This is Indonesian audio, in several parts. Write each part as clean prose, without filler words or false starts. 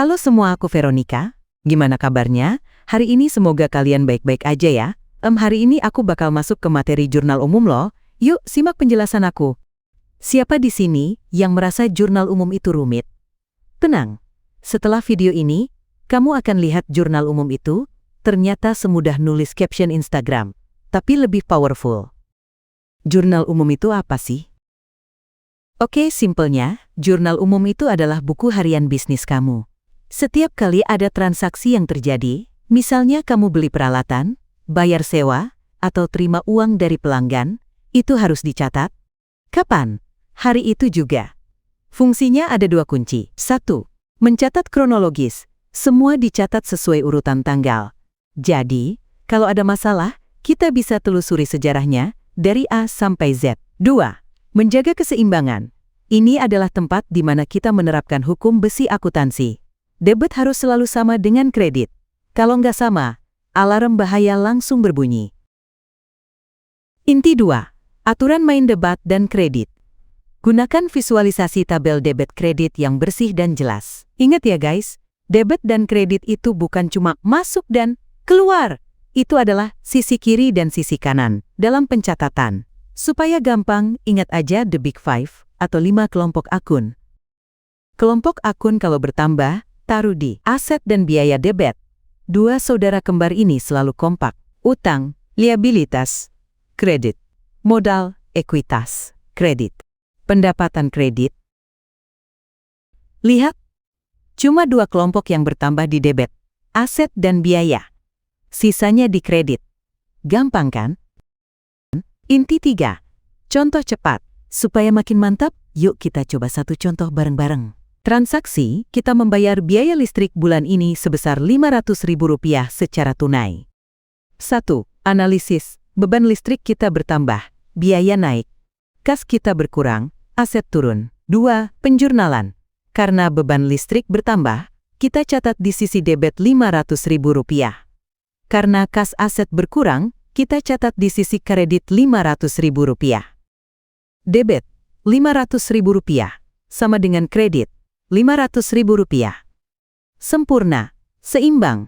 Halo semua, aku Veronica. Gimana kabarnya? Hari ini semoga kalian baik-baik aja ya. Hari ini aku bakal masuk ke materi jurnal umum loh. Yuk, simak penjelasan aku. Siapa di sini yang merasa jurnal umum itu rumit? Tenang, setelah video ini, kamu akan lihat jurnal umum itu ternyata semudah nulis caption Instagram, tapi lebih powerful. Jurnal umum itu apa sih? Oke, simpelnya, jurnal umum itu adalah buku harian bisnis kamu. Setiap kali ada transaksi yang terjadi, misalnya kamu beli peralatan, bayar sewa, atau terima uang dari pelanggan, itu harus dicatat. Kapan? Hari itu juga. Fungsinya ada dua kunci. 1. Mencatat kronologis. Semua dicatat sesuai urutan tanggal. Jadi, kalau ada masalah, kita bisa telusuri sejarahnya dari A sampai Z. 2. Menjaga keseimbangan. Ini adalah tempat di mana kita menerapkan hukum besi akuntansi. Debit harus selalu sama dengan kredit. Kalau nggak sama, alarm bahaya langsung berbunyi. Inti 2. Aturan main debat dan kredit. Gunakan visualisasi tabel debit kredit yang bersih dan jelas. Ingat ya guys, debit dan kredit itu bukan cuma masuk dan keluar. Itu adalah sisi kiri dan sisi kanan dalam pencatatan. Supaya gampang, ingat aja the big five atau 5 kelompok akun. Kelompok akun kalau bertambah, taruh di aset dan biaya debit. Dua saudara kembar ini selalu kompak. Utang, liabilitas, kredit. Modal, ekuitas, kredit. Pendapatan kredit. Lihat, cuma 2 kelompok yang bertambah di debit, aset dan biaya. Sisanya di kredit. Gampang kan? Inti 3. Contoh cepat. Supaya makin mantap, yuk kita coba satu contoh bareng-bareng. Transaksi, kita membayar biaya listrik bulan ini sebesar Rp500.000 secara tunai. 1. Analisis, beban listrik kita bertambah, biaya naik. Kas kita berkurang, aset turun. 2. Penjurnalan. Karena beban listrik bertambah, kita catat di sisi debit Rp500.000. Karena kas aset berkurang, kita catat di sisi kredit Rp500.000. Debit, Rp500.000, sama dengan kredit, Rp500.000. Sempurna, seimbang.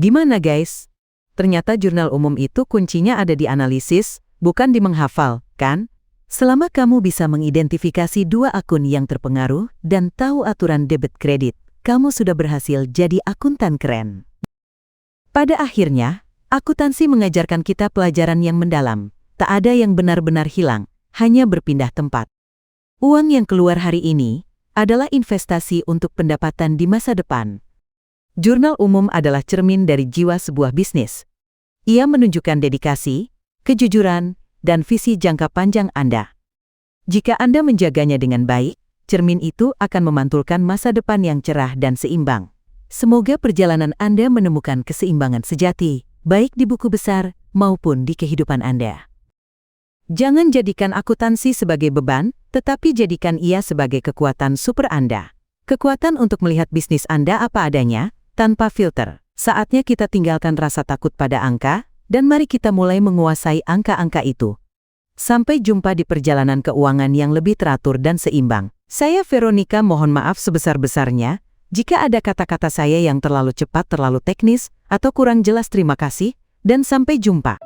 Gimana guys? Ternyata jurnal umum itu kuncinya ada di analisis, bukan di menghafal, kan? Selama kamu bisa mengidentifikasi 2 akun yang terpengaruh dan tahu aturan debit kredit, kamu sudah berhasil jadi akuntan keren. Pada akhirnya, akuntansi mengajarkan kita pelajaran yang mendalam. Tak ada yang benar-benar hilang, hanya berpindah tempat. Uang yang keluar hari ini adalah investasi untuk pendapatan di masa depan. Jurnal umum adalah cermin dari jiwa sebuah bisnis. Ia menunjukkan dedikasi, kejujuran, dan visi jangka panjang Anda. Jika Anda menjaganya dengan baik, cermin itu akan memantulkan masa depan yang cerah dan seimbang. Semoga perjalanan Anda menemukan keseimbangan sejati, baik di buku besar maupun di kehidupan Anda. Jangan jadikan akuntansi sebagai beban, tetapi jadikan ia sebagai kekuatan super Anda. Kekuatan untuk melihat bisnis Anda apa adanya, tanpa filter. Saatnya kita tinggalkan rasa takut pada angka, dan mari kita mulai menguasai angka-angka itu. Sampai jumpa di perjalanan keuangan yang lebih teratur dan seimbang. Saya Veronica, mohon maaf sebesar-besarnya jika ada kata-kata saya yang terlalu cepat, terlalu teknis, atau kurang jelas. Terima kasih, dan sampai jumpa.